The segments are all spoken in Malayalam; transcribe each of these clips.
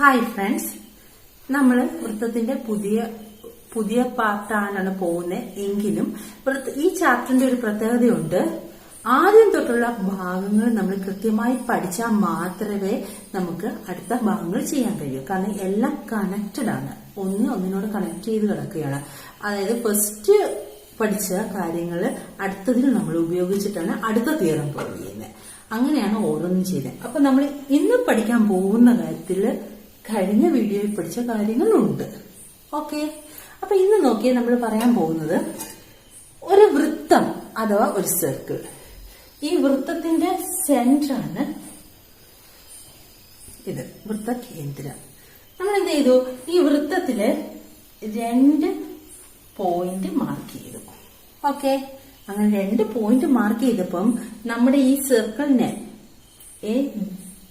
ഹായ് ഫ്രണ്ട്സ്, നമ്മൾ വൃത്തത്തിന്റെ പുതിയ പാർട്ടാണ് പോകുന്നത്. എങ്കിലും ഈ ചാപ്റ്ററിന്റെ ഒരു പ്രത്യേകതയുണ്ട്. ആദ്യം തൊട്ടുള്ള ഭാഗങ്ങൾ നമ്മൾ കൃത്യമായി പഠിച്ചാൽ മാത്രമേ നമുക്ക് അടുത്ത ഭാഗങ്ങൾ ചെയ്യാൻ കഴിയൂ. കാരണം എല്ലാം കണക്റ്റഡ് ആണ്, ഒന്നിനോട് കണക്ട് ചെയ്ത് കിടക്കുകയാണ്. അതായത് ഫസ്റ്റ് പഠിച്ച കാര്യങ്ങൾ അടുത്തതിൽ നമ്മൾ ഉപയോഗിച്ചിട്ടാണ് അടുത്ത തിയറം പ്രൂവ് ചെയ്യുന്നത്. അങ്ങനെയാണ് ഓരോന്നും ചെയ്യുന്നത്. അപ്പൊ നമ്മൾ ഇന്ന് പഠിക്കാൻ പോകുന്ന കാര്യത്തിൽ കഴിഞ്ഞ വീഡിയോയിൽ പഠിച്ച കാര്യങ്ങളുണ്ട്. ഓക്കെ, അപ്പൊ ഇന്ന് നോക്കിയാൽ നമ്മൾ പറയാൻ പോകുന്നത് ഒരു വൃത്തം അഥവാ ഒരു സർക്കിൾ. ഈ വൃത്തത്തിന്റെ സെന്ററാണ് ഇത്, വൃത്ത കേന്ദ്രം. നമ്മൾ എന്ത് ചെയ്തു? ഈ വൃത്തത്തില് 2 പോയിന്റ് മാർക്ക് ചെയ്തു. ഓക്കെ, അങ്ങനെ 2 പോയിന്റ് മാർക്ക് ചെയ്തപ്പം നമ്മുടെ ഈ സർക്കിളിനെ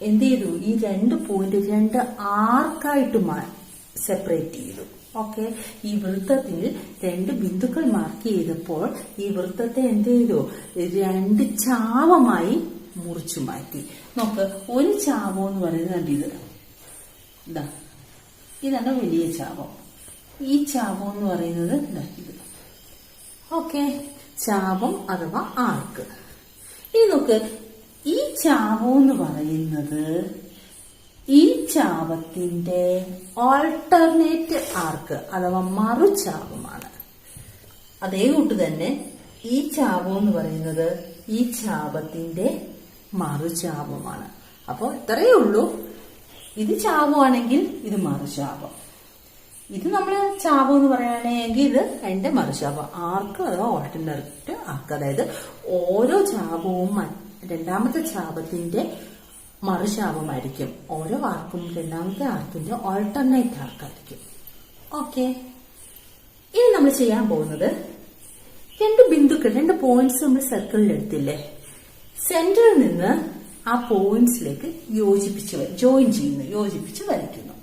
എന്ത് ചെയ്തു? ഈ 2 പോയിന്റ് 2 ആർക്കായിട്ട് സെപ്പറേറ്റ് ചെയ്തു. ഓക്കെ, ഈ വൃത്തത്തിൽ 2 ബിന്ദുക്കൾ മാർക്ക് ചെയ്തപ്പോൾ ഈ വൃത്തത്തെ എന്ത് ചെയ്തു? 2 ചാവമായി മുറിച്ചു മാറ്റി. നോക്ക്, ഒരു ചാവം എന്ന് പറയുന്നത് ഇതാണ് വലിയ ചാവം. ഈ ചാവം എന്ന് പറയുന്നത് ഇത്. ഓക്കെ, ചാവം അഥവാ ആർക്ക്. ഇനി നോക്ക്, ഈ ചാവം എന്ന് പറയുന്നത് ഈ ചാവത്തിന്റെ ഓൾട്ടർനേറ്റ് ആർക്ക് അഥവാ മറുചാവമാണ്. അതേ കൂട്ട് തന്നെ ഈ ചാവം എന്ന് പറയുന്നത് ഈ ചാവത്തിന്റെ മറുചാവമാണ്. അപ്പോൾ ഇത്രയേ ഉള്ളൂ. ഇത് ചാവമാണെങ്കിൽ ഇത് മറുചാവം. ഇത് നമ്മൾ ചാവം എന്ന് പറയുകയാണെങ്കിൽ ഇത് അതിന്റെ മറുചാവം, ആർക്ക് അഥവാ ഓൾട്ടർനേറ്റ് ആർക്ക്. അതായത് ഓരോ ചാവവും രണ്ടാമത്തെ ചാവത്തിന്റെ മറുചാവമായിരിക്കും. ഓരോ ആർക്കും രണ്ടാമത്തെ ആർക്കിന്റെ ഓൾട്ടർനേറ്റ് ആർക്കായിരിക്കും. ഓക്കെ, ഇനി നമ്മൾ ചെയ്യാൻ പോകുന്നത് 2 ബിന്ദുക്കൾ, 2 പോയിന്റ്സ് നമ്മൾ സർക്കിളിൽ എടുത്തില്ലേ, സെന്ററിൽ നിന്ന് ആ പോയിന്റ്സിലേക്ക് യോജിപ്പിച്ച് വരയ്ക്കുന്നു.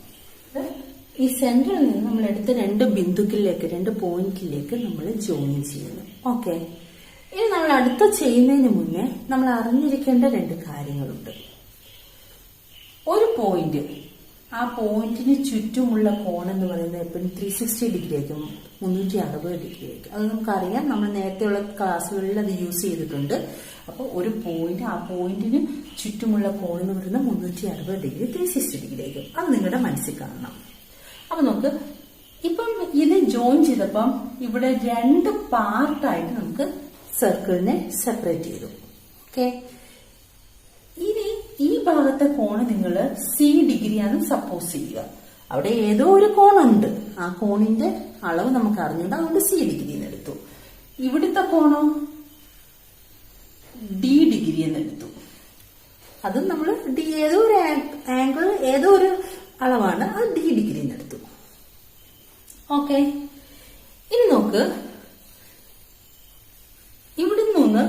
ഈ സെന്ററിൽ നിന്ന് നമ്മൾ എടുത്ത 2 ബിന്ദുക്കളിലേക്ക്, 2 പോയിന്റിലേക്ക് നമ്മൾ ജോയിൻ ചെയ്യുന്നു. ഓക്കെ, ഇനി നമ്മൾ അടുത്ത ചെയ്യുന്നതിന് മുന്നേ നമ്മൾ അറിഞ്ഞിരിക്കേണ്ട 2 കാര്യങ്ങളുണ്ട്. ഒരു പോയിന്റ്, ആ പോയിന്റിന് ചുറ്റുമുള്ള കോൺ എന്ന് പറയുന്നത് എപ്പോഴും 360 ഡിഗ്രി ആയിരിക്കും, 360 ഡിഗ്രി ആയിരിക്കും. അത് നമുക്കറിയാം, നമ്മൾ നേരത്തെയുള്ള ക്ലാസ്സുകളിൽ അത് യൂസ് ചെയ്തിട്ടുണ്ട്. അപ്പോൾ ഒരു പോയിന്റ്, ആ പോയിന്റിന് ചുറ്റുമുള്ള കോൺ എന്ന് പറയുന്നത് 360 ഡിഗ്രി, 360 ഡിഗ്രി ആയിരിക്കും. അത് നിങ്ങളുടെ മനസ്സിൽ കാണണം. അപ്പൊ നമുക്ക് ഇപ്പം ഇത് ജോയിൻ ചെയ്തപ്പം ഇവിടെ 2 പാർട്ടായിട്ട് നമുക്ക് സർക്കിളിനെ സെപ്പറേറ്റ് ചെയ്തു. ഓക്കെ, ഇനി ഈ ഭാഗത്തെ കോണ് നിങ്ങൾ C ഡിഗ്രിയാണെന്ന് സപ്പോസ് ചെയ്യുക. അവിടെ ഏതോ ഒരു കോണുണ്ട്, ആ കോണിന്റെ അളവ് നമുക്ക് അറിഞ്ഞുകൊണ്ട് അതുകൊണ്ട് C ഡിഗ്രി എന്ന് എടുത്തു. ഇവിടുത്തെ കോണോ D ഡിഗ്രി എന്ന് എടുത്തു. അത് നമ്മൾ ഏതോ ഒരു ആംഗിൾ, ഏതോ ഒരു അളവാണ്, അത് D ഡിഗ്രി എന്ന് എടുത്തു. ഓക്കെ, ഇനി നോക്ക്, ഇവിടെ നിന്ന്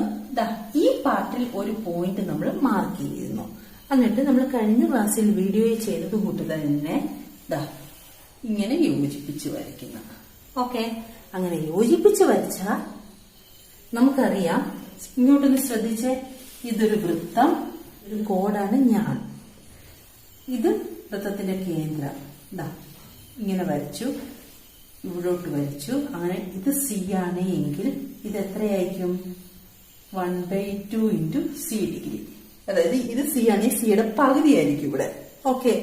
ഈ പാർട്ടിൽ ഒരു പോയിന്റ് നമ്മൾ മാർക്ക് ചെയ്യുന്നു. എന്നിട്ട് നമ്മൾ കഴിഞ്ഞ ക്ലാസ്സിൽ വീഡിയോയിൽ ചെയ്തത് കൂട്ട് തന്നെ ഇങ്ങനെ യോജിപ്പിച്ച് വരയ്ക്കുന്നു. ഓക്കെ, അങ്ങനെ യോജിപ്പിച്ച് വരച്ചാൽ നമുക്കറിയാം. ഇങ്ങോട്ടൊന്ന് ശ്രദ്ധിച്ചേ, ഇതൊരു വൃത്തം, ഒരു കോഡാണ് ഞാൻ. ഇത് വൃത്തത്തിന്റെ കേന്ദ്രം. ഇങ്ങനെ വരച്ചു, ഇവിടോട്ട് വരച്ചു. അങ്ങനെ ഇത് C ആണ് എങ്കിൽ ഇത് എത്രയായിരിക്കും? 1/2 × C ഡിഗ്രി. അതായത് ഇത് C ആണെങ്കിൽ സിയുടെ പകുതിയായിരിക്കും ഇവിടെ. ഓക്കെ,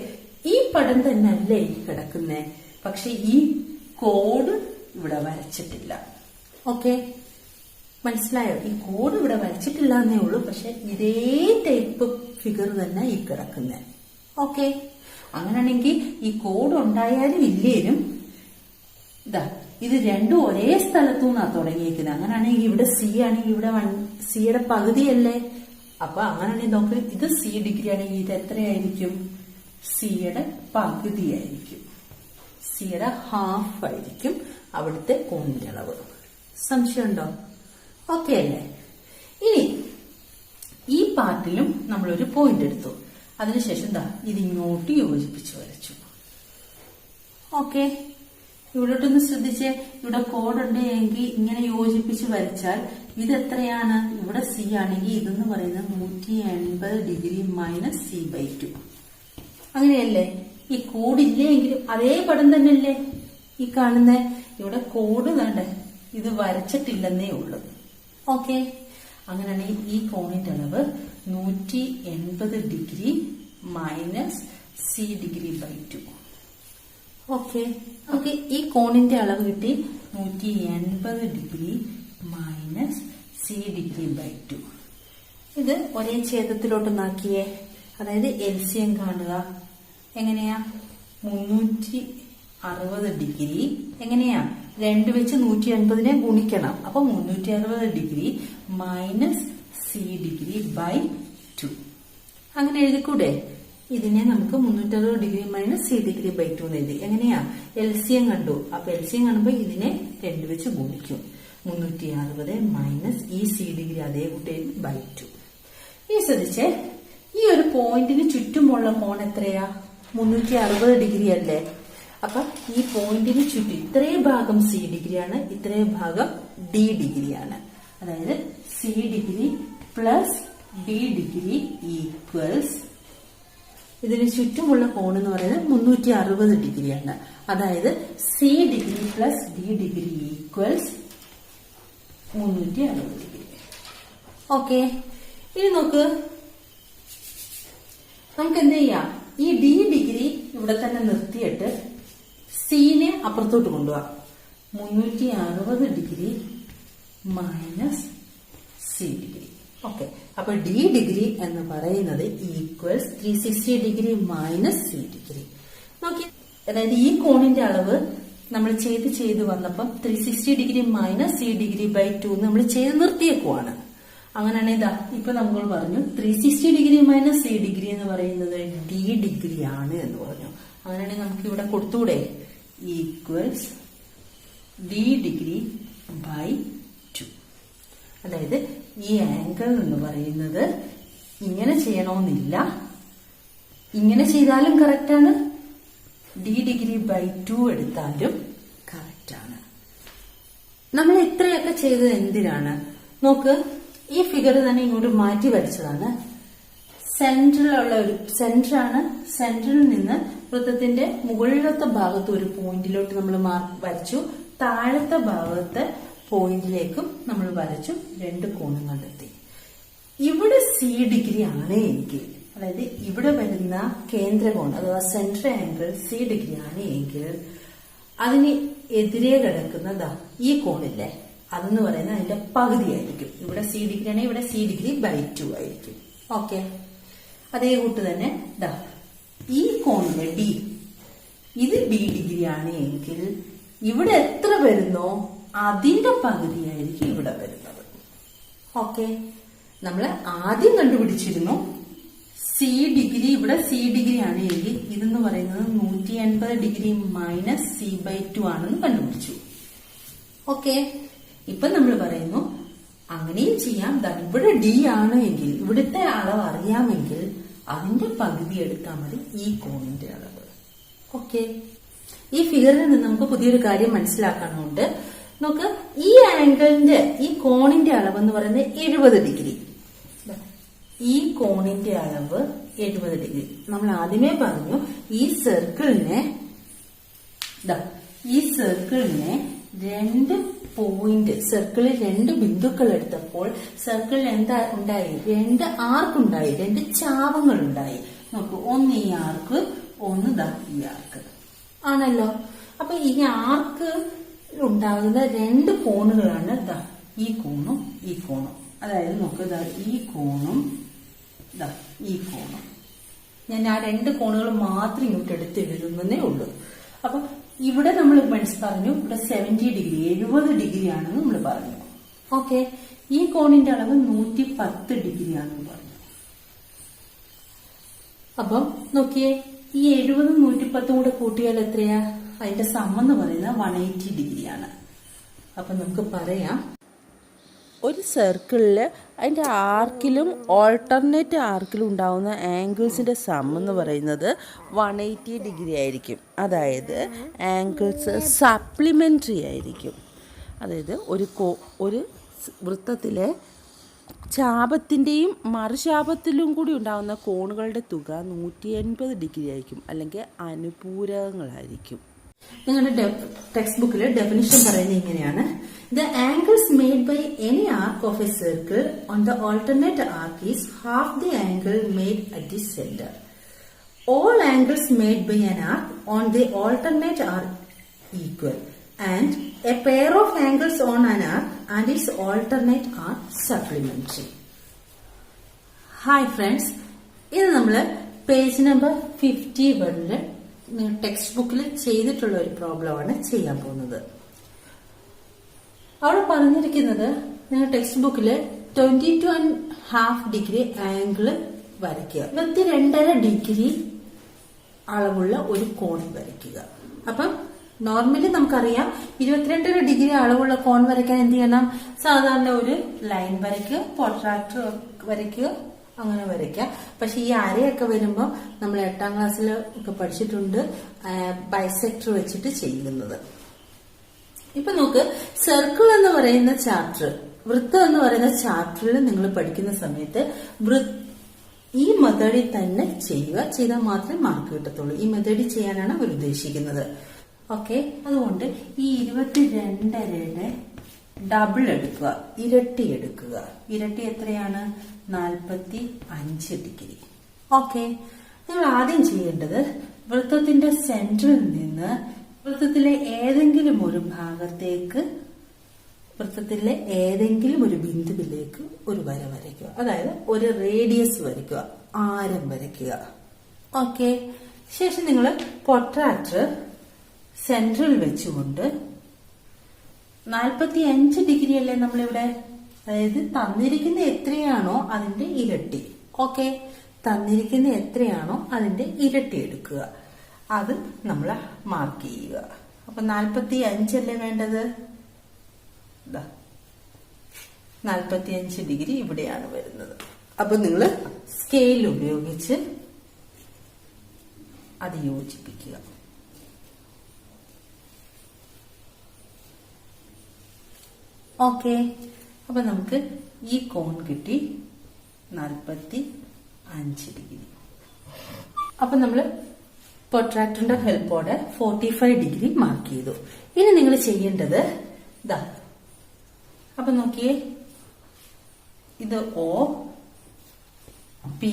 ഈ പടം തന്നെ അല്ലേ ഈ കിടക്കുന്നേ, പക്ഷെ ഈ കോഡ് ഇവിടെ വരച്ചിട്ടില്ല. ഓക്കെ, മനസ്സിലായോ? ഈ കോഡ് ഇവിടെ വരച്ചിട്ടില്ല എന്നേ ഉള്ളൂ, പക്ഷെ ഇതേ ടൈപ്പ് ഫിഗർ തന്നെ ഈ കിടക്കുന്നേ. ഓക്കെ, അങ്ങനെയാണെങ്കിൽ ഈ കോഡ് ഉണ്ടായാലും ഇല്ലേലും ഇത് 2 ഒരേ സ്ഥലത്തു നിന്നാ തുടങ്ങിയിരിക്കുന്നത്. അങ്ങനെയാണെങ്കിൽ ഇവിടെ C ആണെങ്കിൽ ഇവിടെ സിയുടെ പകുതിയല്ലേ. അപ്പൊ അങ്ങനെയാണെങ്കിൽ നോക്ക്, ഇത് C ഡിഗ്രി ആണെങ്കിൽ ഇത് എത്രയായിരിക്കും? സിയുടെ പകുതിയായിരിക്കും, സിയുടെ ഹാഫ് ആയിരിക്കും അവിടുത്തെ കോണിന്റെ അളവ്. സംശയമുണ്ടോ? ഓക്കെ അല്ലേ? ഇനി ഈ പാർട്ടിലും നമ്മളൊരു പോയിന്റ് എടുത്തു. അതിനുശേഷം ഇതിങ്ങോട്ട് യോജിപ്പിച്ച് വരച്ചു. ഓക്കെ, ഇവിടോട്ടൊന്ന് ശ്രദ്ധിച്ച്, ഇവിടെ കോഡ് ഉണ്ട് എങ്കിൽ ഇങ്ങനെ യോജിപ്പിച്ച് വരച്ചാൽ ഇത് എത്രയാണ്? ഇവിടെ C ആണെങ്കിൽ ഇതെന്ന് പറയുന്നത് 180 ഡിഗ്രി -C/2. അങ്ങനെയല്ലേ? ഈ കോഡില്ലേ എങ്കിലും അതേ പടം തന്നെയല്ലേ ഈ കാണുന്ന. ഇവിടെ കോഡ് വേണ്ടേ, ഇത് വരച്ചിട്ടില്ലെന്നേ ഉള്ളൂ. ഓക്കെ, അങ്ങനെയാണെങ്കിൽ ഈ കോണിന്റെ അളവ് 180 degree minus C degree by 2. Okay okay, ഈ കോണിന്റെ അളവ് കിട്ടി 180 degree minus C degree by 2. ഇത് ഒരേ ഛേദത്തിലോട്ടൊന്നാക്കിയേ. അതായത് LCM കാണുക. എങ്ങനെയാ? 360 ഡിഗ്രി. എങ്ങനെയാ? 2 വെച്ച് 180നെ ഗുണിക്കണം. അപ്പൊ 360 degree minus C degree by 2. അങ്ങനെ എഴുതിക്കൂടെ? ഇതിനെ നമുക്ക് 360 degree minus C degree by 2 എന്ന് എഴുതി. എങ്ങനെയാ? LCM കണ്ടു. അപ്പൊ LCM കാണുമ്പോ ഇതിനെ 2 വെച്ച് ഗുണിക്കും. 360 മൈനസ് ഈ സി ഡിഗ്രി അതേ കൂട്ടി ബൈ 2. ഈ ശ്രദ്ധിച്ചേ, ഈ ഒരു പോയിന്റിന് ചുറ്റുമുള്ള കോൺ എത്രയാ? 360 ഡിഗ്രി അല്ലേ? അപ്പൊ ഈ പോയിന്റിന് ചുറ്റും ഇത്രയും ഭാഗം സി ഡിഗ്രിയാണ്, ഇത്രയും ഭാഗം ഡി ഡിഗ്രിയാണ്. അതായത് C degree plus D degree equals ഇതിന് ചുറ്റുമുള്ള കോൺ എന്ന് പറയുന്നത് 360 ഡിഗ്രിയാണ്. അതായത് C degree plus D degree equals 360 degree. Okay, ഇനി നോക്ക്, നമുക്ക് എന്ത് ചെയ്യാം? ഈ ഡി ഡിഗ്രി ഇവിടെ തന്നെ നിർത്തിയിട്ട് സീനെ അപ്പുറത്തോട്ട് കൊണ്ടുപോവാം. 360 degree minus C degree. Okay, അപ്പൊ ഡി ഡിഗ്രി എന്ന് പറയുന്നത് equals 360 degree minus C degree. നോക്കി, അതായത് ഈ കോണിന്റെ അളവ് നമ്മൾ ചെയ്ത് വന്നപ്പം 360 degree minus C degree by 2 നമ്മൾ ചെയ്ത് നിർത്തിയേക്കുവാണ്. അങ്ങനെയാണെങ്കിൽ ഇതാ ഇപ്പൊ നമ്മൾ പറഞ്ഞു 360 ഡിഗ്രി മൈനസ് സി ഡിഗ്രി എന്ന് പറയുന്നത് ഡി ഡിഗ്രി ആണ് എന്ന് പറഞ്ഞു. അങ്ങനെയാണെങ്കിൽ നമുക്ക് ഇവിടെ കൊടുത്തൂടെ? Equals D degree by 2. അതായത് ഈ ആംഗിൾ എന്ന് പറയുന്നത് ഇങ്ങനെ ചെയ്യണമെന്നില്ല, ഇങ്ങനെ ചെയ്താലും കറക്റ്റാണ്, ഡി ഡിഗ്രി ബൈ 2 എടുത്താലും കറക്റ്റാണ്. നമ്മൾ ഇത്രയൊക്കെ ചെയ്തത് എന്തിനാണ്? നോക്ക്, ഈ ഫിഗർ തന്നെ ഇങ്ങോട്ട് മാറ്റി വരച്ചതാണ്. സെന്ററിലുള്ള ഒരു സെന്ററാണ്. സെന്ററിൽ നിന്ന് വൃത്തത്തിന്റെ മുകളിലത്തെ ഭാഗത്ത് ഒരു പോയിന്റിലോട്ട് നമ്മൾ വരച്ചു, താഴത്തെ ഭാഗത്തെ പോയിന്റിലേക്കും നമ്മൾ വരച്ചു. 2 കോണും കണ്ടെത്തി. ഇവിടെ സി ഡിഗ്രി ആണ് എങ്കിൽ, അതായത് ഇവിടെ വരുന്ന കേന്ദ്രകോൺ അഥവാ സെന്റർ ആംഗിൾ സി ഡിഗ്രി ആണ് എങ്കിൽ അതിന് എതിരെ കിടക്കുന്നതാ ഈ കോണില്ലേ, അതെന്ന് പറയുന്നത് അതിന്റെ പകുതിയായിരിക്കും. ഇവിടെ സി ഡിഗ്രി ആണെങ്കിൽ ഇവിടെ സി ഡിഗ്രി ബൈ 2 ആയിരിക്കും. ഓക്കെ, അതേ കൂട്ട് തന്നെ ദാ ഈ കോണിലെ ഡി, ഇത് ബി ഡിഗ്രി ആണ് എങ്കിൽ ഇവിടെ എത്ര വരുന്നോ അതിന്റെ പകുതിയായിരിക്കും ഇവിടെ വരുന്നത്. ഓക്കെ, നമ്മൾ ആദ്യം കണ്ടുപിടിച്ചിരുന്നു സി ഡിഗ്രി, ഇവിടെ സി ഡിഗ്രി ആണ് എങ്കിൽ ഇതെന്ന് പറയുന്നത് 180 ഡിഗ്രി മൈനസ് സി ബൈ 2 ആണെന്ന് കണ്ടുപിടിച്ചു. ഓക്കെ, ഇപ്പൊ നമ്മൾ പറയുന്നു അങ്ങനെയും ചെയ്യാം. ഇവിടെ ഡി ആണ് എങ്കിൽ ഇവിടുത്തെ അളവ് അറിയാമെങ്കിൽ അതിന്റെ പകുതി എടുത്താൽ മതി ഈ കോണിന്റെ അളവ്. ഓക്കെ, ഈ ഫിഗറിൽ നിന്ന് നമുക്ക് പുതിയൊരു കാര്യം മനസ്സിലാക്കാനുണ്ട്. നോക്ക്, ഈ ആംഗിളിന്റെ ഈ കോണിന്റെ അളവ് എന്ന് പറയുന്നത് 70 ഡിഗ്രി. ഈ കോണിന്റെ അളവ് 70 ഡിഗ്രി. നമ്മൾ ആദ്യമേ പറഞ്ഞു ഈ സർക്കിളിനെ 2 പോയിന്റ്, സർക്കിളിൽ 2 ബിന്ദുക്കൾ എടുത്തപ്പോൾ സർക്കിളിൽ എന്താ ഉണ്ടായി? 2 ആർക്ക് ഉണ്ടായി, 2 ചാവങ്ങൾ ഉണ്ടായി. നോക്കൂ, ഒന്ന് ഈ ആർക്ക്, ഒന്ന് ഈ ആർക്ക് ആണല്ലോ. അപ്പൊ ഈ ആർക്ക് ഉണ്ടാകുന്ന 2 കോണുകളാണ് ഈ കോണും ഈ കോണും. അതായത് നോക്ക്, ഈ കോണും ഈ കോണും. ഞാൻ ആ 2 കോണുകൾ മാത്രം ഇങ്ങോട്ട് എടുത്ത് എഴുതുന്നേ ഉള്ളൂ. അപ്പൊ ഇവിടെ നമ്മൾ പറഞ്ഞു ഇവിടെ 70 ഡിഗ്രി 70 ഡിഗ്രി ആണെന്ന് നമ്മൾ പറഞ്ഞു. ഓക്കെ, ഈ കോണിന്റെ അളവ് 110 ഡിഗ്രി ആണെന്ന് പറഞ്ഞു. അപ്പം നോക്കിയേ, ഈ 70 110 കൂടെ കൂട്ടിയാൽ എത്രയാ? അതിന്റെ സം എന്ന് പറയുന്നത് 180 ഡിഗ്രിയാണ്. അപ്പൊ നമുക്ക് പറയാം, ഒരു സർക്കിളിൽ അതിൻ്റെ ആർക്കിലും ഓൾട്ടർനേറ്റ് ആർക്കിലും ഉണ്ടാകുന്ന ആംഗിൾസിൻ്റെ സം എന്ന് പറയുന്നത് 180 ഡിഗ്രി ആയിരിക്കും. അതായത് ആംഗിൾസ് സപ്ലിമെൻ്ററി ആയിരിക്കും. അതായത് ഒരു വൃത്തത്തിലെ ചാപത്തിൻ്റെയും മറുചാപത്തിലും കൂടി ഉണ്ടാകുന്ന കോണുകളുടെ തുക 180 ഡിഗ്രി ആയിരിക്കും, അല്ലെങ്കിൽ അനുപൂരകങ്ങളായിരിക്കും. നിങ്ങളുടെ ടെക്സ്റ്റ് ബുക്കിൽ ഡെഫിനിഷൻ പറയുന്നത് ഇങ്ങനെയാണ്: the angles made by any arc of a circle on the alternate arc is half the angle made at the centre. All angles made by an arc on the alternate are equal, and a pair of angles on an arc and its alternate are supplementary. Hi friends, ഇത് നമ്മൾ പേജ് നമ്പർ 51 ടെക്സ്റ്റ് ബുക്കിൽ ചെയ്തിട്ടുള്ള ഒരു പ്രോബ്ലമാണ് ചെയ്യാൻ പോകുന്നത്. അവിടെ പറഞ്ഞിരിക്കുന്നത് നിങ്ങൾ ടെക്സ്റ്റ് ബുക്കില് 22.5 ഡിഗ്രി ആംഗിൾ വരയ്ക്കുക, 22.5 ഡിഗ്രി അളവുള്ള ഒരു കോൺ വരയ്ക്കുക. അപ്പം നോർമലി നമുക്കറിയാം 22 ഡിഗ്രി അളവുള്ള കോൺ വരയ്ക്കാൻ എന്ത് ചെയ്യണം? സാധാരണ ഒരു ലൈൻ വരയ്ക്കുക, പ്രൊട്രാക്ടർ വരയ്ക്കുക, അങ്ങനെ വരയ്ക്കുക. പക്ഷെ ഈ അരയൊക്കെ വരുമ്പോൾ നമ്മൾ 8ാം ക്ലാസ്സിൽ ഒക്കെ പഠിച്ചിട്ടുണ്ട് ബൈസെക്ടർ വെച്ചിട്ട് ചെയ്യുന്നത്. ഇപ്പൊ നോക്ക്, സർക്കിൾ എന്ന് പറയുന്ന ചാപ്റ്റർ, വൃത്തം എന്ന് പറയുന്ന ചാപ്റ്ററിൽ നിങ്ങൾ പഠിക്കുന്ന സമയത്ത് ഈ മെത്തേഡിൽ തന്നെ ചെയ്യുക. ചെയ്താൽ മാത്രമേ മാർക്ക് കിട്ടത്തുള്ളൂ. ഈ മെത്തേഡിൽ ചെയ്യാനാണ് അവർ ഉദ്ദേശിക്കുന്നത്. ഓക്കെ, അതുകൊണ്ട് ഈ 22.5 ഡബിൾ എടുക്കുക, ഇരട്ടി എടുക്കുക. ഇരട്ടി എത്രയാണ്? 45 ഡിഗ്രി. ഓക്കെ, നിങ്ങൾ ആദ്യം ചെയ്യേണ്ടത് വൃത്തത്തിന്റെ സെന്ററിൽ നിന്ന് വൃത്തത്തിലെ ഏതെങ്കിലും ഒരു ഭാഗത്തേക്ക്, വൃത്തത്തിലെ ഏതെങ്കിലും ഒരു ബിന്ദുവിലേക്ക് ഒരു വര വരയ്ക്കുക. അതായത് ഒരു റേഡിയസ് വരയ്ക്കുക, ആരം വരയ്ക്കുക. ഓക്കെ, ശേഷം നിങ്ങൾ പ്രൊട്രാക്ടർ സെന്ററിൽ വെച്ചുകൊണ്ട് 45 ഡിഗ്രി അല്ലേ നമ്മളിവിടെ, അതായത് തന്നിരിക്കുന്ന എത്രയാണോ അതിന്റെ ഇരട്ടി. ഓക്കെ, തന്നിരിക്കുന്ന എത്രയാണോ അതിന്റെ ഇരട്ടി എടുക്കുക. അത് നമ്മൾ മാർക്ക് ചെയ്യുക. അപ്പൊ 45 അല്ലേ വേണ്ടത്? 45 ഡിഗ്രി ഇവിടെയാണ് വരുന്നത്. അപ്പൊ നിങ്ങൾ സ്കെയിൽ ഉപയോഗിച്ച് അത് യോജിപ്പിക്കുക. ഓക്കെ, അപ്പൊ നമുക്ക് ഈ കോൺ കിട്ടി 45 ഡിഗ്രി. അപ്പൊ നമ്മള് പ്രൊട്രാക്ടറിന്റെ ഹെൽപ്പോടെ 45 ഡിഗ്രി മാർക്ക് ചെയ്തു. ഇനി നിങ്ങൾ ചെയ്യേണ്ടത് ഇതാ. അപ്പൊ നോക്കിയേ, ഇത് ഒ പി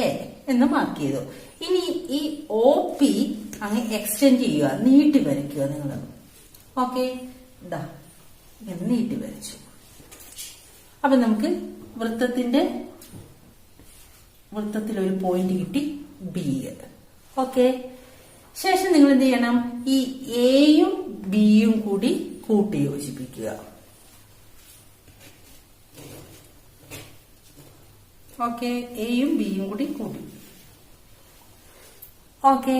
എ എന്ന് മാർക്ക് ചെയ്തു. ഇനി ഈ ഒ പി അങ്ങ് എക്സ്റ്റെൻഡ് ചെയ്യുക, നീട്ടി വരയ്ക്കുക നിങ്ങൾ. ഓക്കെ, ഇതാ ഇങ്ങനെ നീട്ടി വരച്ചു. അപ്പൊ നമുക്ക് വൃത്തത്തിൽ ഒരു പോയിന്റ് കിട്ടി, ബി. ഓക്കെ, ശേഷം നിങ്ങൾ എന്ത് ചെയ്യണം? ഈ എയും ബിയും കൂടി കൂട്ടി യോജിപ്പിക്കുക. ഓക്കെ, എയും ബിയും കൂടി കൂട്ടി. ഓക്കെ,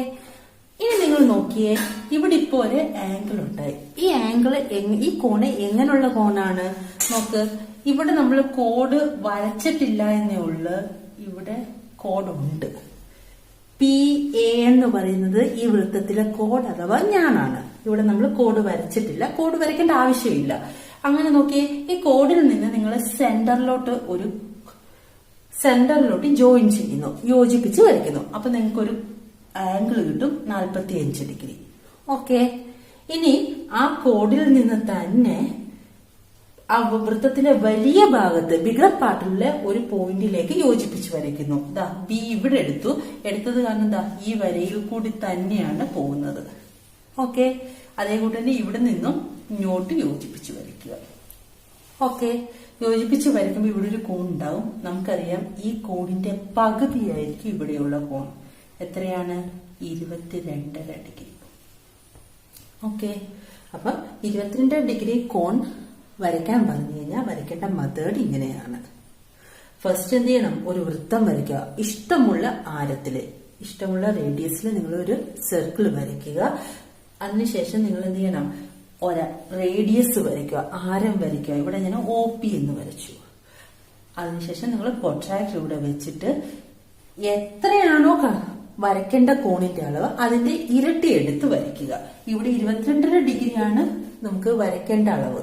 ഇനി നിങ്ങൾ നോക്കിയേ, ഇവിടെ ഇപ്പോ ഒരു ആംഗിൾ ഉണ്ടായി. ഈ ആംഗിൾ, ഈ കോണ് എങ്ങനെയുള്ള കോണാണ്? നോക്ക്, ഇവിടെ നമ്മൾ കോഡ് വരച്ചിട്ടില്ല എന്നേ ഉള്ളു. ഇവിടെ കോഡുണ്ട്. പി എ എന്ന് പറയുന്നത് ഈ വൃത്തത്തിലെ കോഡ് അഥവാ ഞാനാണ്. ഇവിടെ നമ്മൾ കോഡ് വരച്ചിട്ടില്ല, കോഡ് വരയ്ക്കേണ്ട ആവശ്യമില്ല. അങ്ങനെ നോക്കിയേ, ഈ കോഡിൽ നിന്ന് നിങ്ങൾ സെന്ററിലോട്ട് ജോയിൻ ചെയ്യുന്നു, യോജിപ്പിച്ച് വരയ്ക്കുന്നു. അപ്പൊ നിങ്ങൾക്കൊരു ആംഗിൾ കിട്ടും 45 ഡിഗ്രി. ഓക്കെ, ഇനി ആ കോഡിൽ നിന്ന് തന്നെ ആ വൃത്തത്തിലെ വലിയ ഭാഗത്ത്, ബിഗർ പാർട്ടിലെ ഒരു പോയിന്റിലേക്ക് യോജിപ്പിച്ച് വരയ്ക്കുന്നു. ദാ ബി ഇവിടെ എടുത്തത് കാരണം ദാ ഈ വരയിൽ കൂടി തന്നെയാണ് പോകുന്നത്. ഓക്കെ, അതേകൂട്ട് തന്നെ ഇവിടെ നിന്നും ഇങ്ങോട്ട് യോജിപ്പിച്ച് വരയ്ക്കുക. ഓക്കെ, യോജിപ്പിച്ച് വരയ്ക്കുമ്പോൾ ഇവിടെ ഒരു കോൺ ഉണ്ടാവും. നമുക്കറിയാം ഈ കോണിന്റെ പകുതിയായിരിക്കും ഇവിടെയുള്ള കോൺ. എത്രയാണ്? 22.5 ഡിഗ്രി. ഓക്കെ, അപ്പൊ 22 ഡിഗ്രി കോൺ വരയ്ക്കാൻ പറഞ്ഞു കഴിഞ്ഞാൽ വരയ്ക്കേണ്ട മെത്തേഡ് ഇങ്ങനെയാണ്. ഫസ്റ്റ് എന്ത് ചെയ്യണം? ഒരു വൃത്തം വരയ്ക്കുക. ഇഷ്ടമുള്ള ആരത്തില്, ഇഷ്ടമുള്ള റേഡിയസിൽ നിങ്ങൾ ഒരു സർക്കിൾ വരയ്ക്കുക. അതിനുശേഷം നിങ്ങൾ എന്ത് ചെയ്യണം? റേഡിയസ് വരയ്ക്കുക, ആരം വരയ്ക്കുക. ഇവിടെ ഞാൻ ഒ പി എന്ന് വരച്ചു. അതിനുശേഷം നിങ്ങൾ പ്രൊട്രാക്ടർ ഇവിടെ വെച്ചിട്ട് എത്രയാണോ വരയ്ക്കേണ്ട കോണിന്റെ അളവ് അതിന്റെ ഇരട്ടി എടുത്ത് വരയ്ക്കുക. ഇവിടെ 22.5 ഡിഗ്രിയാണ് നമുക്ക് വരയ്ക്കേണ്ട അളവ്.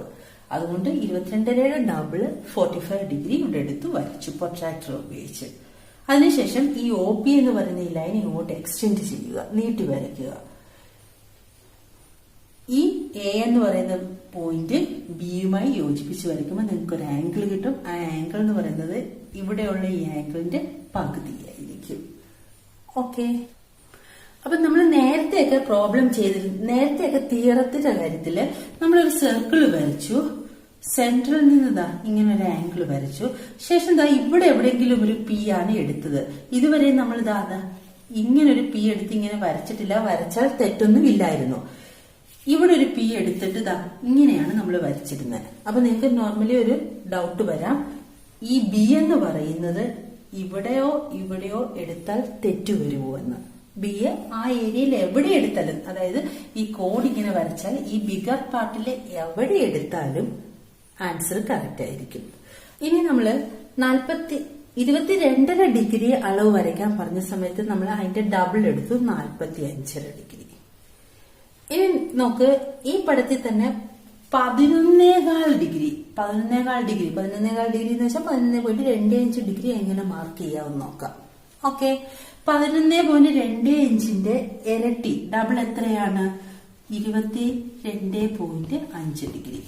അതുകൊണ്ട് 22യുടെ ഡബിൾ 45 ഡിഗ്രി ഇവിടെ എടുത്ത് വരച്ചു പ്രൊട്രാക്ടർ ഉപയോഗിച്ച്. അതിനുശേഷം ഈ OP എന്ന് പറയുന്ന ഈ ലൈൻ ഇങ്ങോട്ട് എക്സ്റ്റെൻഡ് ചെയ്യുക, നീട്ടി വരയ്ക്കുക. ഈ A എന്ന് പറയുന്ന പോയിന്റ് ബിയുമായി യോജിപ്പിച്ച് വരയ്ക്കുമ്പോൾ നിങ്ങൾക്ക് ഒരു ആംഗിൾ കിട്ടും. ആ ആംഗിൾ എന്ന് പറയുന്നത് ഇവിടെയുള്ള ഈ ആംഗിളിന്റെ പകുതിയായിരിക്കും. ഓക്കെ, അപ്പൊ നമ്മൾ നേരത്തെയൊക്കെ പ്രോബ്ലം ചെയ്തിരുന്നു. നേരത്തെയൊക്കെ തിയറത്തിന്റെ കാര്യത്തില് നമ്മളൊരു സർക്കിൾ വരച്ചു, സെന്ററിൽ നിന്ന് ഇങ്ങനെ ഒരു ആംഗിൾ വരച്ചു, ശേഷം ഇവിടെ എവിടെയെങ്കിലും ഒരു P ആണ് എടുത്തത്. ഇതുവരെ നമ്മൾ ഇങ്ങനെ ഒരു P എടുത്ത് ഇങ്ങനെ വരച്ചിട്ടില്ല. വരച്ചാൽ തെറ്റൊന്നും ഇല്ലായിരുന്നു. ഇവിടെ ഒരു P എടുത്തിട്ട് ഇങ്ങനെയാണ് നമ്മൾ വരച്ചിരുന്നത്. അപ്പൊ നിങ്ങൾക്ക് നോർമലി ഒരു ഡൗട്ട് വരാം, ഈ B എന്ന് പറയുന്നത് ഇവിടെയോ എടുത്താൽ തെറ്റു വരുമോ എന്ന്. B ആ ഏരിയയിൽ എവിടെ എടുത്താലും, അതായത് ഈ കോഡ് ഇങ്ങനെ വരച്ചാൽ ഈ ബിഗർ പാർട്ടിൽ എവിടെ എടുത്താലും ആൻസർ കറക്റ്റ് ആയിരിക്കും. ഇനി നമ്മള് 22.5 ഡിഗ്രി അളവ് വരയ്ക്കാൻ പറഞ്ഞ സമയത്ത് നമ്മൾ അതിന്റെ ഡബിൾ എടുത്തു, 45 ഡിഗ്രി. ഇനി നോക്ക്, ഈ പടത്തിൽ തന്നെ 11.25 ഡിഗ്രി എന്ന് വെച്ചാൽ 11.25 ഡിഗ്രി എങ്ങനെ മാർക്ക് ചെയ്യാമെന്ന് നോക്കാം. ഓക്കെ, 11.25 ഇരട്ടി ഡബിൾ എത്രയാണ്? 22.5 ഡിഗ്രി.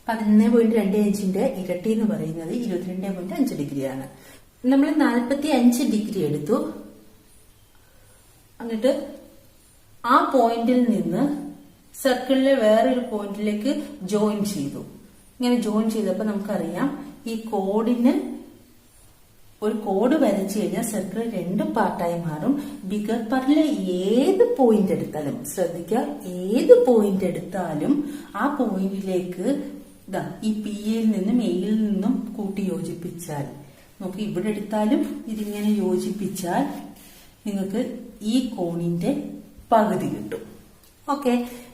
11.25 ഇരട്ടി എന്ന് പറയുന്നത് 22.5 ഡിഗ്രിയാണ്. നമ്മൾ 45 ഡിഗ്രി എടുത്തു, എന്നിട്ട് ആ പോയിന്റിൽ നിന്ന് സർക്കിളിലെ വേറൊരു പോയിന്റിലേക്ക് ജോയിൻ ചെയ്തു. ഇങ്ങനെ ജോയിൻ ചെയ്തപ്പോൾ നമുക്കറിയാം ഈ കോഡിന് ഒരു കോഡ് വരച്ചു കഴിഞ്ഞാൽ സർക്കിൾ 2 പാർട്ടായി മാറും. ബിഗർ പാർട്ടിലെ ഏത് പോയിന്റ് എടുത്താലും ശ്രദ്ധിക്കുക, ഏത് പോയിന്റ് എടുത്താലും ആ പോയിന്റിലേക്ക് ഈ പിയിൽ നിന്നും എയിൽ നിന്നും കൂട്ടി യോജിപ്പിച്ചാൽ, നോക്കി ഇവിടെ എടുത്താലും ഇതിങ്ങനെ യോജിപ്പിച്ചാൽ നിങ്ങൾക്ക് ഈ കോണിന്റെ പകുതി കിട്ടും. ഓക്കെ,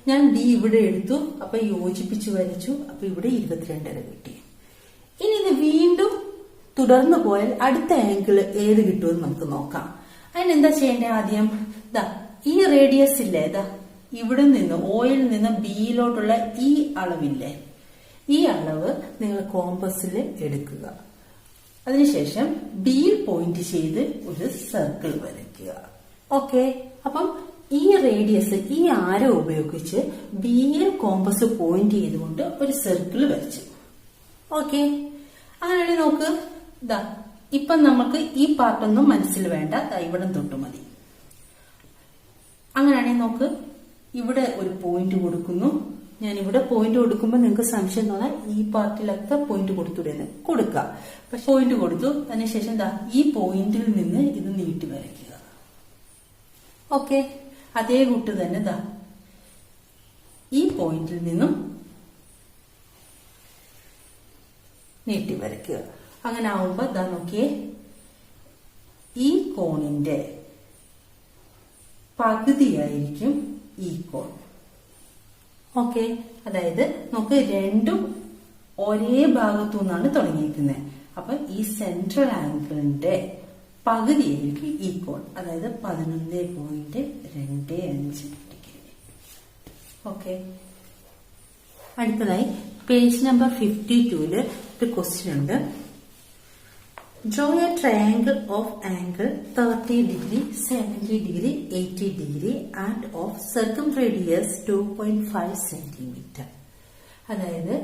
ഞാൻ ഡി ഇവിടെ എടുത്തു, അപ്പൊ യോജിപ്പിച്ചു വരച്ചു, അപ്പൊ ഇവിടെ 22.5 കിട്ടി. ഇനി ഇത് വീണ്ടും തുടർന്നു പോയാൽ അടുത്ത ആംഗിൾ ഏത് കിട്ടുമെന്ന് നമുക്ക് നോക്കാം. അതിനെന്താ ചെയ്യേണ്ടത്? ആദ്യം ഈ റേഡിയസ് ഇല്ലേ, ഇവിടെ നിന്ന് ഓയിൽ നിന്ന് ബിയിലോട്ടുള്ള ഈ അളവില്ലേ, ഈ അളവ് നിങ്ങൾ കോമ്പസിൽ എടുക്കുക. അതിനുശേഷം ഡിയിൽ പോയിന്റ് ചെയ്ത് ഒരു സർക്കിൾ വരയ്ക്കുക. ഓക്കെ, അപ്പം ഈ റേഡിയസ്, ഈ ആരോ ഉപയോഗിച്ച് ബിയിൽ കോമ്പസ് പോയിന്റ് ചെയ്തുകൊണ്ട് ഒരു സർക്കിൾ വരച്ചു. ഓക്കെ, അങ്ങനെയാണെങ്കിൽ നോക്ക്, ഇപ്പം നമുക്ക് ഈ പാർട്ടൊന്നും മനസ്സിൽ വേണ്ട, ഇവിടെ തൊട്ട് മതി. അങ്ങനെയാണെങ്കിൽ നോക്ക്, ഇവിടെ ഒരു പോയിന്റ് കൊടുക്കുന്നു. ഞാൻ ഇവിടെ പോയിന്റ് കൊടുക്കുമ്പോൾ നിങ്ങൾക്ക് സംശയം തോന്നാൻ ഈ പാർട്ടിലൊക്കെ പോയിന്റ് കൊടുത്തുടേന്ന് കൊടുക്കുക. പക്ഷെ പോയിന്റ് കൊടുത്തു, അതിനുശേഷം ഈ പോയിന്റിൽ നിന്ന് ഇത് നീട്ടി വരയ്ക്കുക. ഓക്കെ, അതേ കൂട്ട് തന്നെ ഈ പോയിന്റിൽ നിന്നും നീട്ടി വരയ്ക്കുക. അങ്ങനെ ആവുമ്പോ നോക്കിയേ, ഈ കോണിന്റെ പകുതിയായിരിക്കും ഈ കോൺ. ഓക്കെ, അതായത് നമുക്ക് രണ്ടും ഒരേ ഭാഗത്തു നിന്നാണ് തുടങ്ങിയിരിക്കുന്നത്. അപ്പൊ ഈ സെൻട്രൽ ആംഗിളിന്റെ പകുതിയായിരിക്കും ഈ കോൺ, അതായത് 11.25 ഡിഗ്രി. ഓക്കെ, അടുത്തതായി പേജ് നമ്പർ 52 ഒരു ക്വസ്റ്റ്യൻ ഉണ്ട്. Draw a triangle of angle 30 degree, 70 degree, 80 degree and of circumradius 2.5 centimeter. അതായത്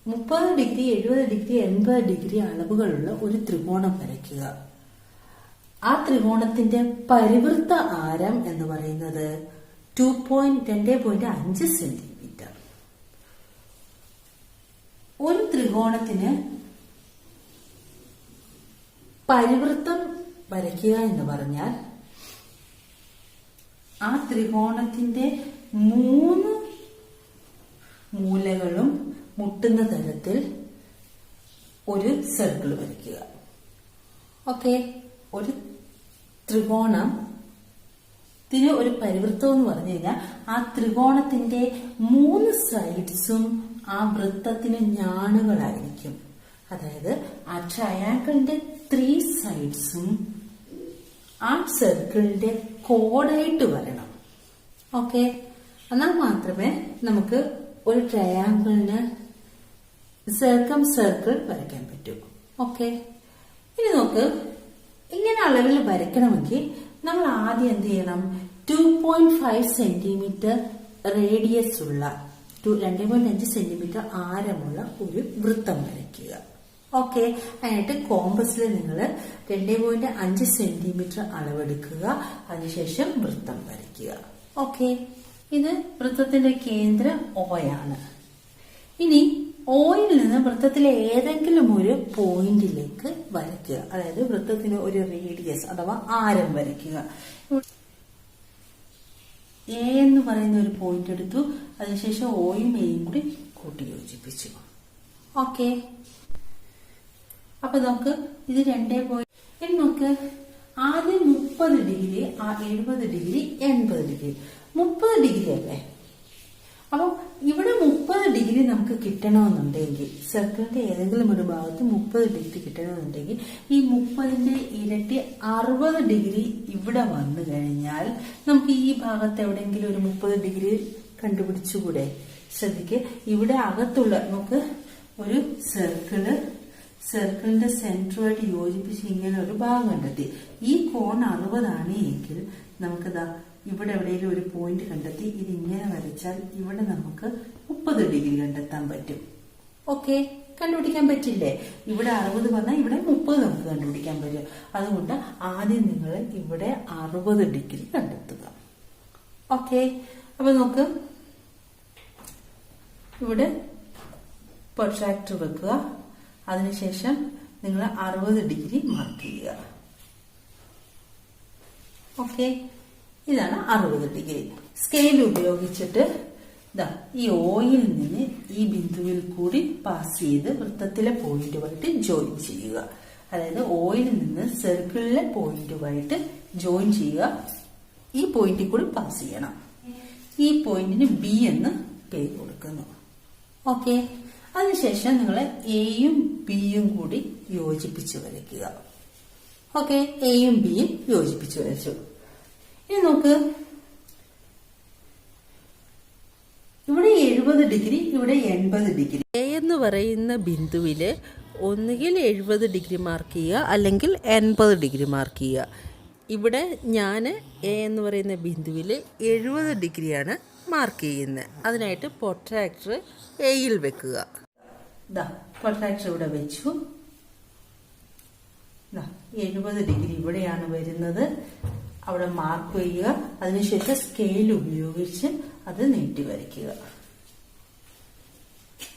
30 ഡിഗ്രി, 70 ഡിഗ്രി, 80 ഡിഗ്രി അളവുകളുള്ള ഒരു ത്രികോണം വരയ്ക്കുക. ആ ത്രികോണത്തിന്റെ പരിവൃത്ത ആരം എന്ന് പറയുന്നത് 2.5 സെന്റിമീറ്റർ. ഒരു ത്രികോണത്തിന് പരിവൃത്തം വരയ്ക്കുക എന്ന് പറഞ്ഞാൽ ആ ത്രികോണത്തിന്റെ 3 മൂലകളും മുട്ടുന്ന തരത്തിൽ ഒരു സർക്കിൾ വരയ്ക്കുക. ഓക്കെ, ഒരു ത്രികോണത്തിന് ഒരു പരിവൃത്തം എന്ന് പറഞ്ഞു കഴിഞ്ഞാൽ ആ ത്രികോണത്തിന്റെ 3 സൈഡ്സും ആ വൃത്തത്തിന് ഞാണുകളായിരിക്കും. അതായത് ആ ട്രയാങ്കിളിന്റെ 3 സൈഡ്സും ആ സർക്കിളിന്റെ കോഡായിട്ട് വരണം. ഓക്കെ, എന്നാൽ മാത്രമേ നമുക്ക് ഒരു ട്രയാങ്കിളിന് സർക്കിൾ വരയ്ക്കാൻ പറ്റൂ. ഓക്കെ, ഇനി നോക്ക്, ഇങ്ങനെ അളവിൽ വരയ്ക്കണമെങ്കിൽ നമ്മൾ ആദ്യം എന്ത് ചെയ്യണം? 2.5 സെന്റിമീറ്റർ റേഡിയസ് ഉള്ള 2.5 സെന്റിമീറ്റർ ആരമുള്ള ഒരു വൃത്തം വരയ്ക്കുക. ഓക്കെ, അതിനായിട്ട് കോമ്പസിൽ നിങ്ങൾ 2.5 സെന്റിമീറ്റർ അളവെടുക്കുക. അതിനുശേഷം വൃത്തം വരയ്ക്കുക. ഓക്കെ, ഇത് വൃത്തത്തിന്റെ കേന്ദ്രം ഓയാണ്. ഇനി ഓയിൽ നിന്ന് വൃത്തത്തിലെ ഏതെങ്കിലും ഒരു പോയിന്റിലേക്ക് വരയ്ക്കുക. അതായത് വൃത്തത്തിന് ഒരു റേഡിയസ് അഥവാ ആരം വരയ്ക്കുക. എ എന്ന് പറയുന്ന ഒരു പോയിന്റ് എടുത്തു. അതിനുശേഷം ഓയും എയും കൂടി കൂട്ടി യോജിപ്പിച്ചു. ഓക്കെ, അപ്പൊ നമുക്ക് ഇത് 2. ഇനി നമുക്ക് ആദ്യം 30 ഡിഗ്രി, 70 ഡിഗ്രി, 80 ഡിഗ്രി. 30 ഡിഗ്രി അല്ലേ? അപ്പൊ ഇവിടെ 30 ഡിഗ്രി നമുക്ക് കിട്ടണമെന്നുണ്ടെങ്കിൽ, സർക്കിളിന്റെ ഏതെങ്കിലും ഒരു ഭാഗത്ത് 30 ഡിഗ്രി കിട്ടണമെന്നുണ്ടെങ്കിൽ ഈ 30ന്റെ ഇരട്ടി 60 ഡിഗ്രി ഇവിടെ വന്നു കഴിഞ്ഞാൽ നമുക്ക് ഈ ഭാഗത്ത് എവിടെയെങ്കിലും ഒരു 30 ഡിഗ്രി കണ്ടുപിടിച്ചുകൂടെ? ശ്രദ്ധിക്ക്, ഇവിടെ അകത്തുള്ള നമുക്ക് ഒരു സർക്കിളിന്റെ സെന്ററുമായിട്ട് യോജിപ്പിച്ച് ഇങ്ങനെ ഒരു ഭാഗം കണ്ടെത്തി. ഈ കോൺ 60 ആണ് എങ്കിൽ നമുക്കിതാ ഇവിടെ എവിടെയെങ്കിലും ഒരു പോയിന്റ് കണ്ടെത്തി ഇത് ഇങ്ങനെ വരച്ചാൽ ഇവിടെ നമുക്ക് 30 ഡിഗ്രി കണ്ടെത്താൻ പറ്റും. ഓക്കെ, കണ്ടുപിടിക്കാൻ പറ്റില്ലേ? ഇവിടെ 60 പറഞ്ഞാൽ ഇവിടെ 30 നമുക്ക് കണ്ടുപിടിക്കാൻ പറ്റും. അതുകൊണ്ട് ആദ്യം നിങ്ങൾ ഇവിടെ 60 ഡിഗ്രി കണ്ടെത്തുക. ഓക്കെ, അപ്പൊ നമുക്ക് ഇവിടെ പ്രൊട്രാക്ടർ വെക്കുക. അതിനുശേഷം നിങ്ങൾ 60 ഡിഗ്രി മാർക്ക് ചെയ്യുക. ഓക്കെ, ഇതാണ് 60 ഡിഗ്രി. സ്കെയിൽ ഉപയോഗിച്ചിട്ട് ഈ ഓയിൽ നിന്ന് ഈ ബിന്ദുവിൽ കൂടി പാസ് ചെയ്ത് വൃത്തത്തിലെ പോയിന്റുമായിട്ട് ജോയിൻ ചെയ്യുക. അതായത് ഓയിലിൽ നിന്ന് സർക്കിളിലെ പോയിന്റുമായിട്ട് ജോയിൻ ചെയ്യുക. ഈ പോയിന്റിൽ കൂടി പാസ് ചെയ്യണം. ഈ പോയിന്റിന് ബി എന്ന് പേര് കൊടുക്കുന്നു. ഓക്കെ, അതിനുശേഷം നിങ്ങൾ എയും ബിയും കൂടി യോജിപ്പിച്ച് വരയ്ക്കുക. ഓക്കെ, എയും ബിയും യോജിപ്പിച്ച് വരച്ചു. ഇനി നോക്ക്, ഇവിടെ 70 ഡിഗ്രി, ഇവിടെ 80 ഡിഗ്രി. എ എന്ന് പറയുന്ന ബിന്ദുവില് ഒന്നുകിൽ 70 ഡിഗ്രി മാർക്ക് ചെയ്യുക, അല്ലെങ്കിൽ 80 ഡിഗ്രി മാർക്ക് ചെയ്യുക. ഇവിടെ ഞാൻ എ എന്ന് പറയുന്ന ബിന്ദുവിൽ 70 ഡിഗ്രിയാണ് മാർക്ക് ചെയ്യുന്നത്. അതിനായിട്ട് പ്രൊട്രാക്ടർ എയിൽ വെക്കുക. പ്രൊട്രാക്ടർ ഇവിടെ വെച്ചു. 70 ഡിഗ്രി ഇവിടെയാണ് വരുന്നത്. അവിടെ മാർക്ക് ചെയ്യുക. അതിനുശേഷം സ്കെയിൽ ഉപയോഗിച്ച് അത് നീട്ടി വരയ്ക്കുക.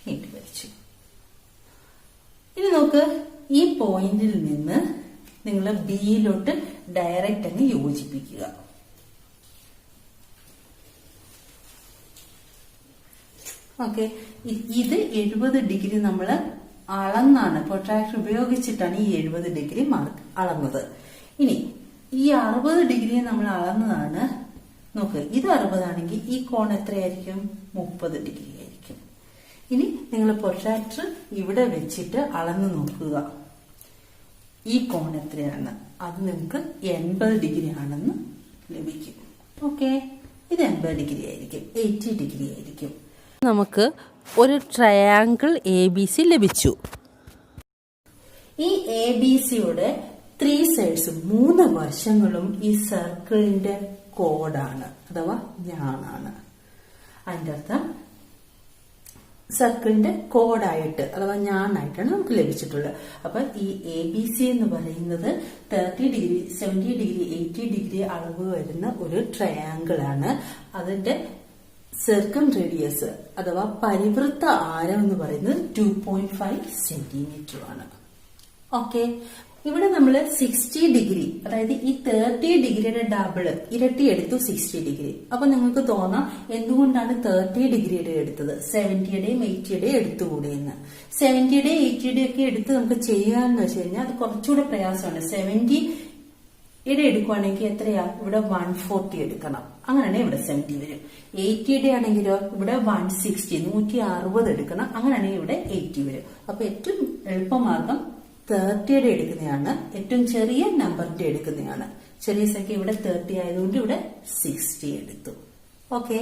നീട്ടി വരച്ചു. ഇനി നോക്ക്, ഈ പോയിന്റിൽ നിന്ന് നിങ്ങൾ ബിയിലോട്ട് ഡയറക്റ്റ് അങ്ങ് യോജിപ്പിക്കുക. ഓക്കെ, ഇത് 70 ഡിഗ്രി നമ്മൾ അളന്നാണ്, പ്രൊട്രാക്ടർ ഉപയോഗിച്ചിട്ടാണ് ഈ 70 ഡിഗ്രി മാർക്ക് അളന്നത്. ഇനി ഈ 60 ഡിഗ്രി നമ്മൾ അളന്നതാണ്. നോക്ക്, ഇത് 60 ആണെങ്കിൽ ഈ കോൺ എത്രയായിരിക്കും? 30 ഡിഗ്രി ആയിരിക്കും. ഇനി നിങ്ങൾ പ്രൊട്രാക്ടർ ഇവിടെ വെച്ചിട്ട് അളന്ന് നോക്കുക. ഈ കോൺ എത്രയാണ്? അത് നിങ്ങൾക്ക് 80 ഡിഗ്രി ആണെന്ന് ലഭിക്കും. ഓക്കെ, ഇത് 80 ഡിഗ്രി ആയിരിക്കും, 80 ഡിഗ്രി ആയിരിക്കും. നമുക്ക് ഒരു ട്രയാങ്കിൾ ABC ലഭിച്ചു. ഈ ABCയുടെ 3 സൈഡ്സും 3 വശങ്ങളും ഈ സർക്കിളിന്റെ കോഡാണ് അഥവാ ഞാനാണ്. അതിന്റെ അർത്ഥം സർക്കിളിന്റെ കോഡായിട്ട് അഥവാ ഞാനായിട്ടാണ് നമുക്ക് ലഭിച്ചിട്ടുള്ളത്. അപ്പൊ ഈ ABC എന്ന് പറയുന്നത് 30 ഡിഗ്രി, 70 ഡിഗ്രി, 80 ഡിഗ്രി അളവ് വരുന്ന ഒരു ട്രയാങ്കിൾ ആണ്. അതിന്റെ സർക്കം റേഡിയസ് അഥവാ പരിവൃത്ത ആരം എന്ന് പറയുന്നത് 2.5 സെന്റിമീറ്റർ ആണ്. ഓക്കെ, ഇവിടെ നമ്മൾ 60 ഡിഗ്രി, അതായത് ഈ 30 ഡിഗ്രിയുടെ ഡബിള് ഇരട്ടി എടുത്തു 60 ഡിഗ്രി. അപ്പൊ നിങ്ങൾക്ക് തോന്നാം എന്തുകൊണ്ടാണ് 30 ഡിഗ്രിയുടെ എടുത്തത്, 70യുടെയും 80യുടെയും എടുത്തുകൂടെ എന്ന്. 70യുടെയും 80യുടെയും ഒക്കെ എടുത്ത് നമുക്ക് ചെയ്യാന്ന് വെച്ച് കഴിഞ്ഞാൽ അത് കുറച്ചുകൂടെ പ്രയാസമാണ്. 70യുടെ എടുക്കുവാണെങ്കിൽ എത്രയാ? ഇവിടെ 140 എടുക്കണം. അങ്ങനെയാണെങ്കിൽ ഇവിടെ 70 വരും. 80യുടെ ആണെങ്കിലോ ഇവിടെ 160, 160 എടുക്കണം. അങ്ങനെയാണെങ്കിൽ ഇവിടെ 80 വരും. അപ്പൊ ഏറ്റവും എളുപ്പമാർഗം 30യുടെ എടുക്കുന്നതാണ്. ഏറ്റവും ചെറിയ നമ്പറിന്റെ എടുക്കുന്നതാണ്. ചെറിയ സംഖ്യ ഇവിടെ 30 ആയതുകൊണ്ട് ഇവിടെ 60 എടുത്തു. ഓക്കെ.